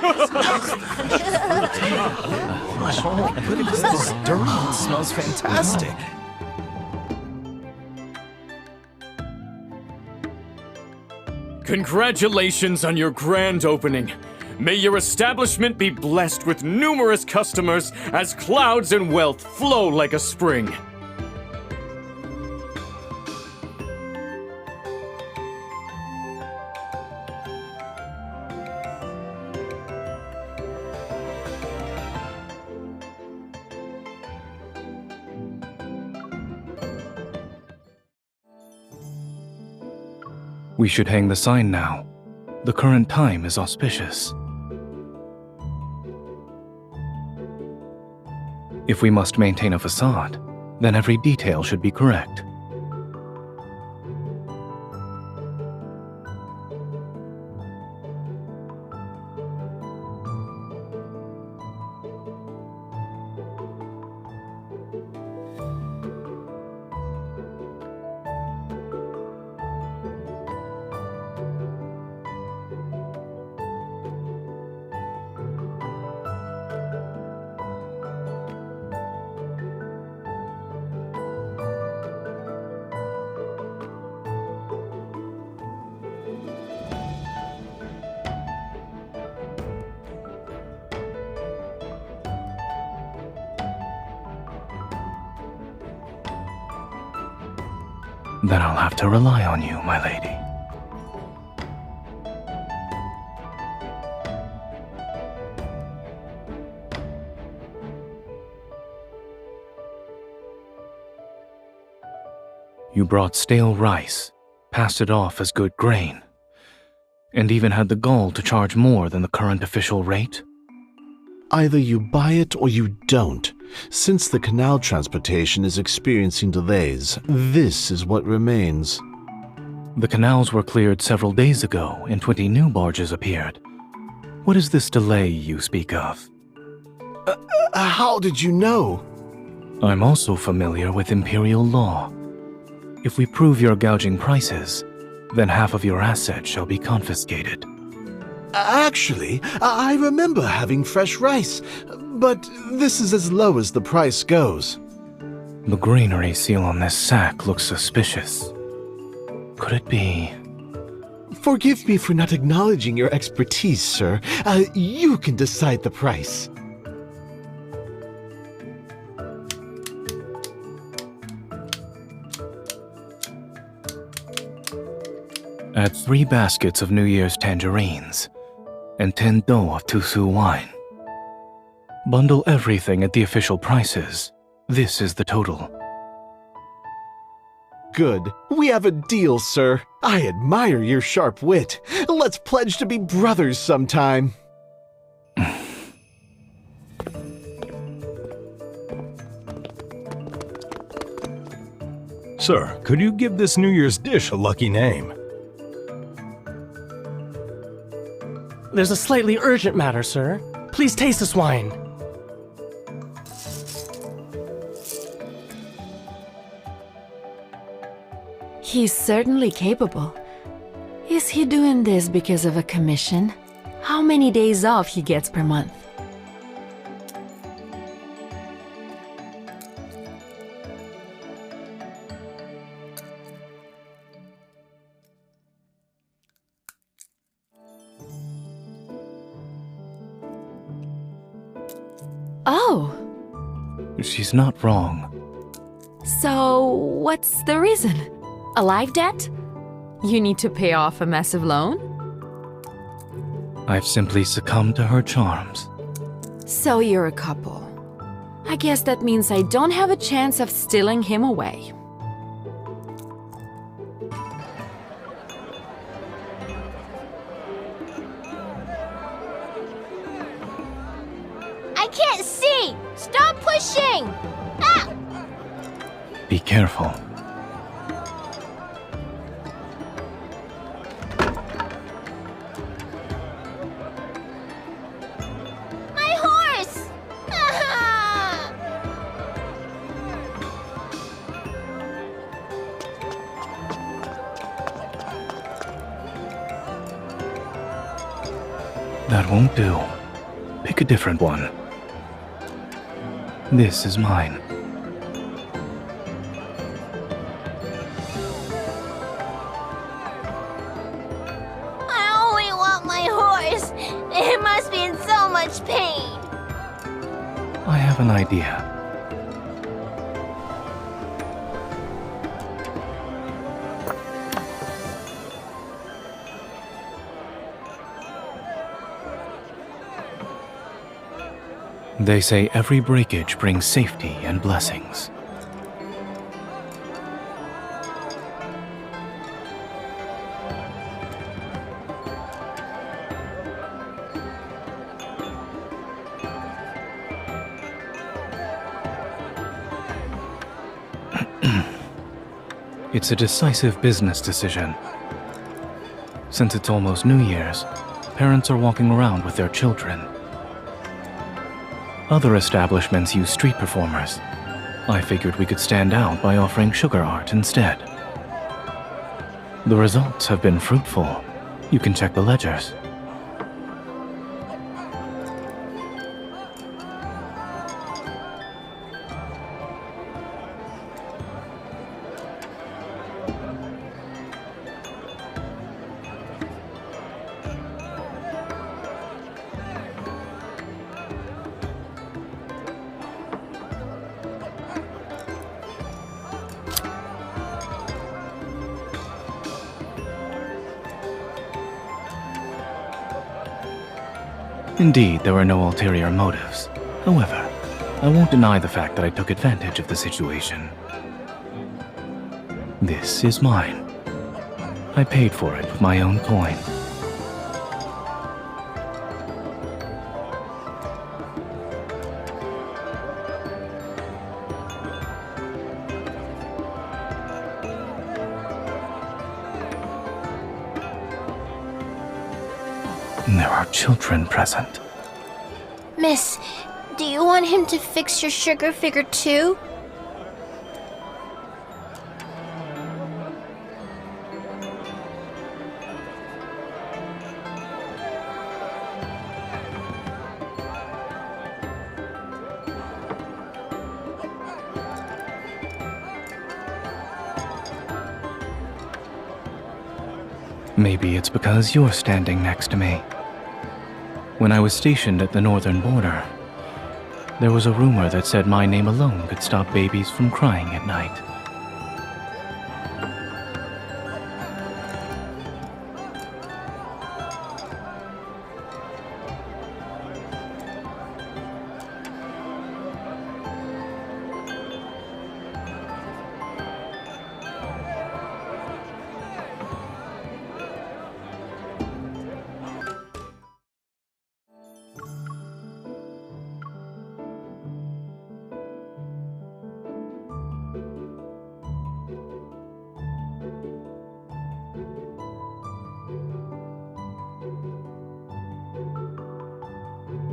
Look at this dirt. It smells fantastic. Congratulations on your grand opening. May your establishment be blessed with numerous customers as clouds and wealth flow like a spring. We should hang the sign now. The current time is auspicious. If we must maintain a facade, then every detail should be correct. Then I'll have to rely on you, my lady. You brought stale rice, passed it off as good grain, and even had the gall to charge more than the current official rate? Either you buy it or you don't. Since the canal transportation is experiencing delays, this is what remains. The canals were cleared several days ago and 20 new barges appeared. What is this delay you speak of? How did you know? I'm also familiar with imperial law. If we prove you're gouging prices, then half of your assets shall be confiscated. Actually, I remember having fresh rice, but this is as low as the price goes. The granary seal on this sack looks suspicious. Could it be? Forgive me for not acknowledging your expertise, sir. You can decide the price. Add 3 baskets of New Year's tangerines and 10 dough of Tusu wine. Bundle everything at the official prices. This is the total. Good. We have a deal, sir. I admire your sharp wit. Let's pledge to be brothers sometime. Sir, could you give this New Year's dish a lucky name? There's a slightly urgent matter, sir. Please taste this wine. He's certainly capable. Is he doing this because of a commission? How many days off he gets per month? Oh, She's not wrong. so what's the reason? A life debt? You need to pay off a massive loan? I've simply succumbed to her charms. So you're a couple. I guess that means I don't have a chance of stealing him away. I can't see! Stop pushing! Ah! Be careful. My horse! Ah! That That won't do. Pick a different one. This is mine. I only want my horse. It must be in so much pain. I have an idea. They say every breakage brings safety and blessings. It's a decisive business decision. Since it's almost New Year's, parents are walking around with their children. Other establishments use street performers. I figured we could stand out by offering sugar art instead. The results have been fruitful. You can check the ledgers. Indeed, there were no ulterior motives. However, I won't deny the fact that I took advantage of the situation. This is mine. I paid for it with my own coin. There are children present. Miss, do you want him to fix your sugar figure too? Maybe it's because you're standing next to me. When I was stationed at the northern border, there was a rumor that said my name alone could stop babies from crying at night.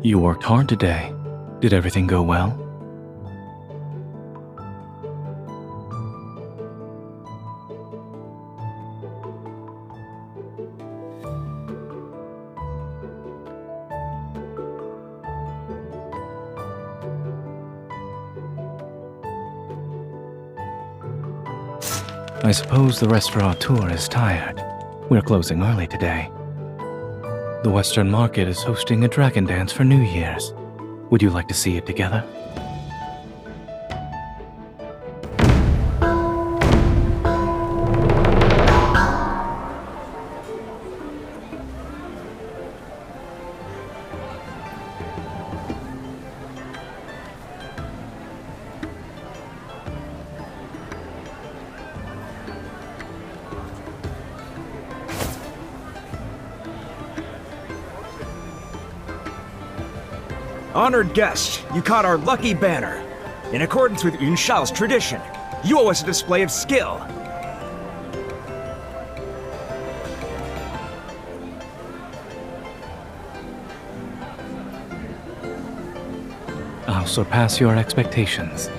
You worked hard today. Did everything go well? I suppose the restaurateur is tired. We're closing early today. The Western Market is hosting a dragon dance for New Year's. Would you like to see it together? Honored guest, you caught our lucky banner. In accordance with Yunshao's tradition, you owe us a display of skill. I'll surpass your expectations.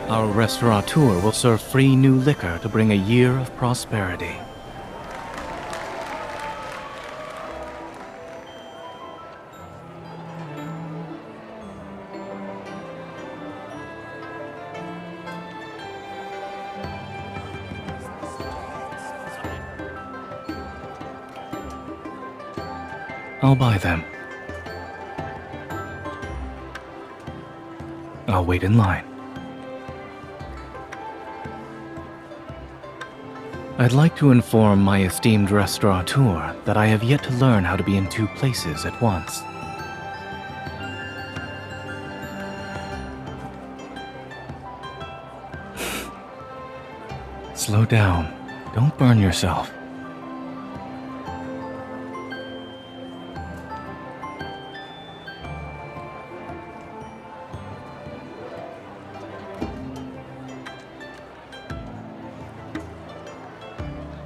Our restaurateur will serve free new liquor to bring a year of prosperity. I'll buy them. I'll wait in line. I'd like to inform my esteemed restaurateur that I have yet to learn how to be in two places at once. Slow down. Don't burn yourself.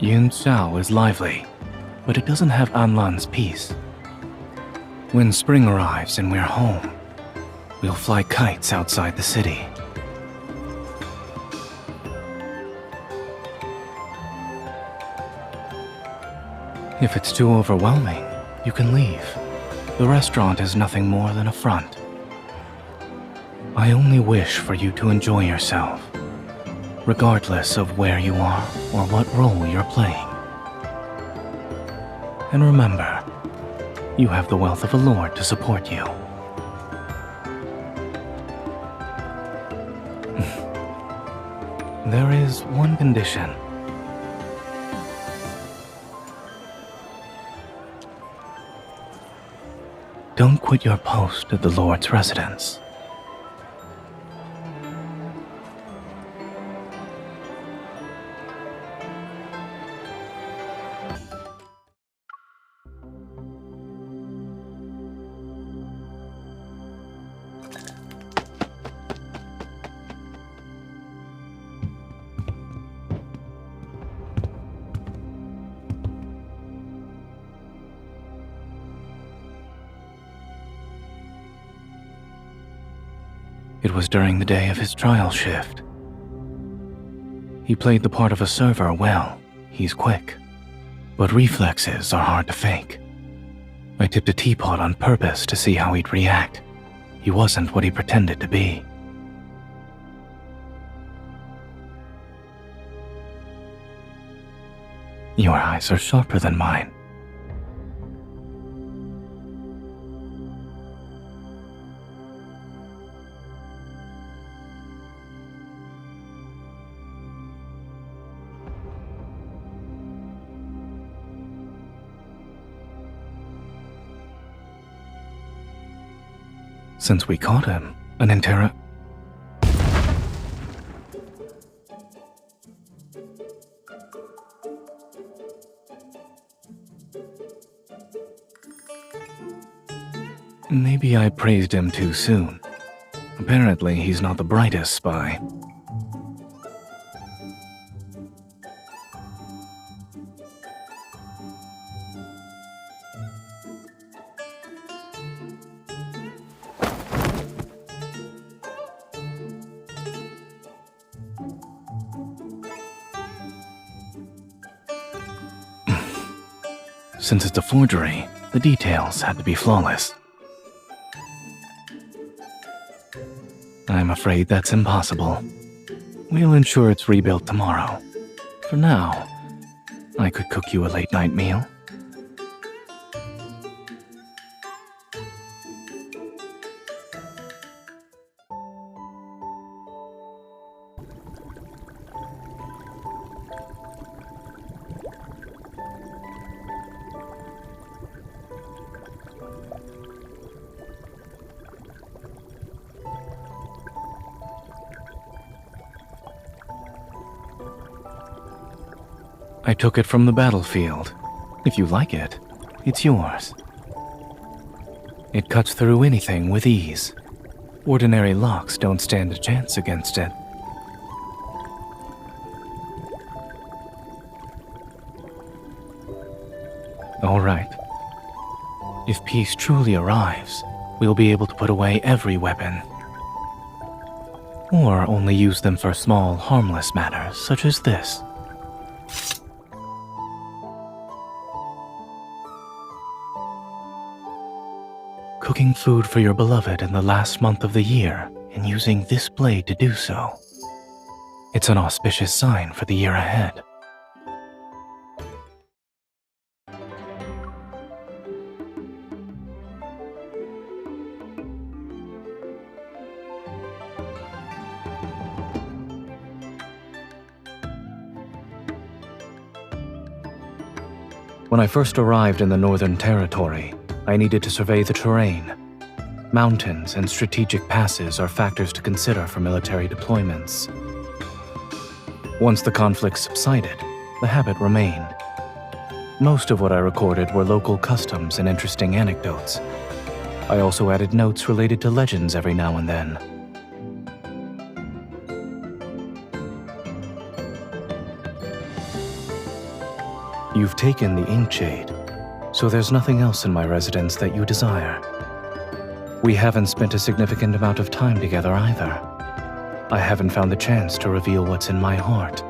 Yunshao is lively, but it doesn't have Anlan's peace. When spring arrives and we're home, we'll fly kites outside the city. If it's too overwhelming, you can leave. The restaurant is nothing more than a front. I only wish for you to enjoy yourself, regardless of where you are or what role you're playing. And remember, you have the wealth of a lord to support you. There is one condition. Don't quit your post at the Lord's residence. It was during the day of his trial shift. He played the part of a server well. He's quick. But reflexes are hard to fake. I tipped a teapot on purpose to see how he'd react. He wasn't what he pretended to be. Your eyes are sharper than mine. Since we caught him, Maybe I praised him too soon. Apparently, he's not the brightest spy. Since it's a forgery, the details had to be flawless. I'm afraid that's impossible. We'll ensure it's rebuilt tomorrow. For now, I could cook you a late-night meal. I took it from the battlefield. If you like it, it's yours. It cuts through anything with ease. Ordinary locks don't stand a chance against it. All right. If peace truly arrives, we'll be able to put away every weapon. Or only use them for small, harmless matters such as this. Cooking food for your beloved in the last month of the year and using this blade to do so. It's an auspicious sign for the year ahead. When I first arrived in the Northern Territory, I needed to survey the terrain. Mountains and strategic passes are factors to consider for military deployments. Once the conflict subsided, the habit remained. Most of what I recorded were local customs and interesting anecdotes. I also added notes related to legends every now and then. You've taken the inkshade, so there's nothing else in my residence that you desire. We haven't spent a significant amount of time together either. I haven't found the chance to reveal what's in my heart.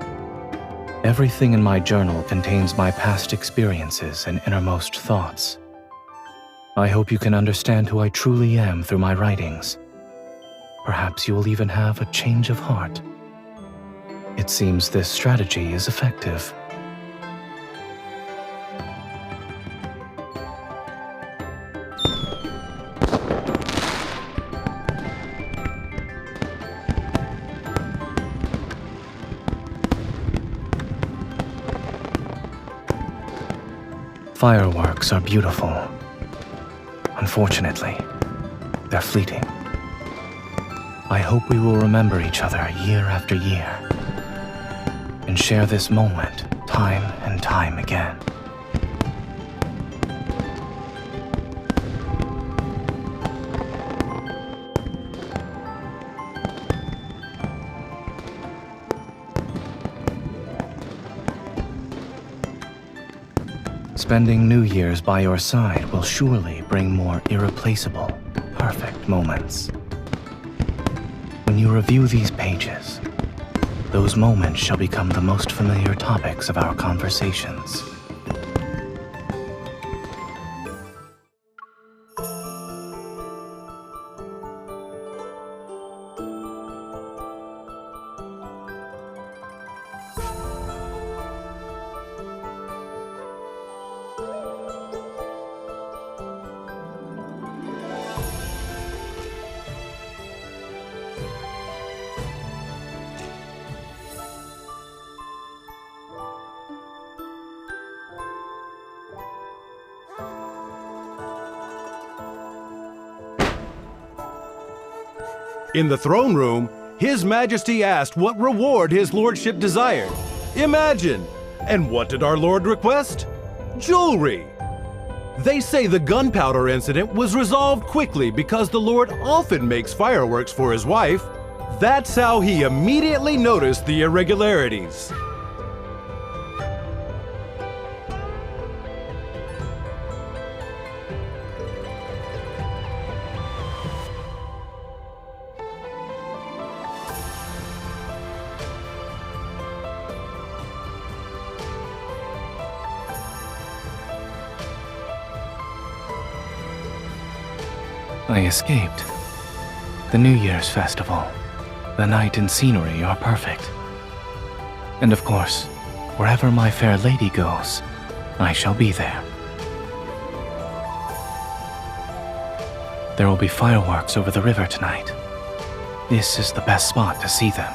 Everything in my journal contains my past experiences and innermost thoughts. I hope you can understand who I truly am through my writings. Perhaps you will even have a change of heart. It seems this strategy is effective. Fireworks are beautiful. Unfortunately, they're fleeting. I hope we will remember each other year after year and share this moment time and time again. Spending New Year's by your side will surely bring more irreplaceable, perfect moments. When you review these pages, those moments shall become the most familiar topics of our conversations. In the throne room, His Majesty asked what reward his lordship desired. Imagine! And what did our lord request? Jewelry! They say the gunpowder incident was resolved quickly because the lord often makes fireworks for his wife. That's how he immediately noticed the irregularities. I escaped. The New Year's festival, the night and scenery are perfect. And of course, wherever my fair lady goes, I shall be there. There will be fireworks over the river tonight. This is the best spot to see them.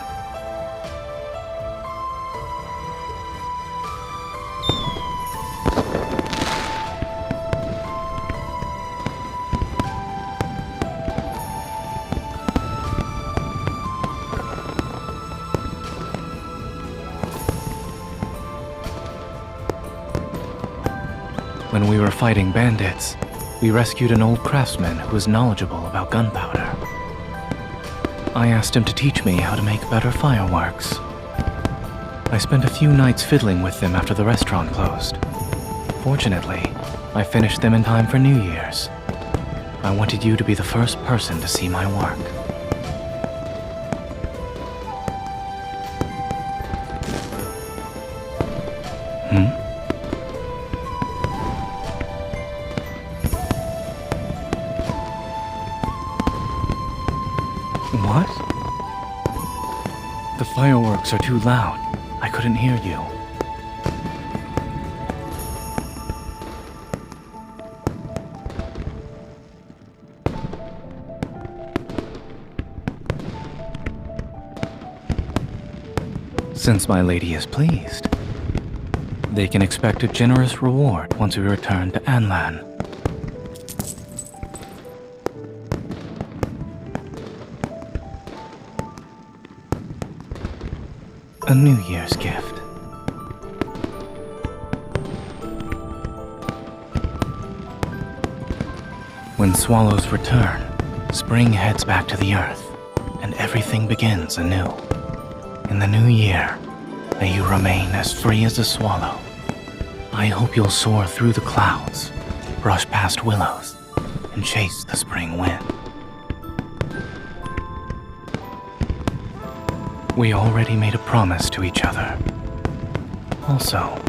When we were fighting bandits, we rescued an old craftsman who was knowledgeable about gunpowder. I asked him to teach me how to make better fireworks. I spent a few nights fiddling with them after the restaurant closed. Fortunately, I finished them in time for New Year's. I wanted you to be the first person to see my work. What? The fireworks are too loud. I couldn't hear you. Since my lady is pleased, they can expect a generous reward once we return to Anlan. A New Year's gift. When swallows return, spring heads back to the earth, and everything begins anew. In the new year, may you remain as free as a swallow. I hope you'll soar through the clouds, brush past willows, and chase the spring wind. We already made a promise to each other. Also,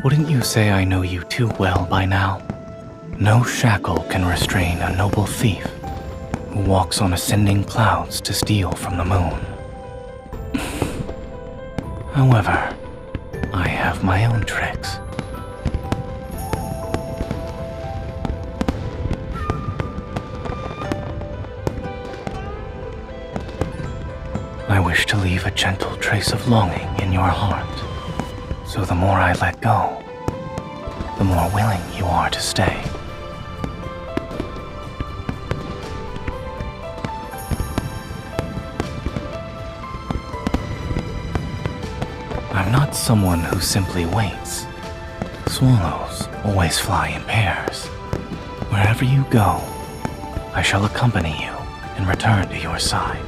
wouldn't you say I know you too well by now? No shackle can restrain a noble thief who walks on ascending clouds to steal from the moon. However, I have my own tricks. I wish to leave a gentle trace of longing in your heart, so the more I let go, the more willing you are to stay. I'm not someone who simply waits. Swallows always fly in pairs. Wherever you go, I shall accompany you and return to your side.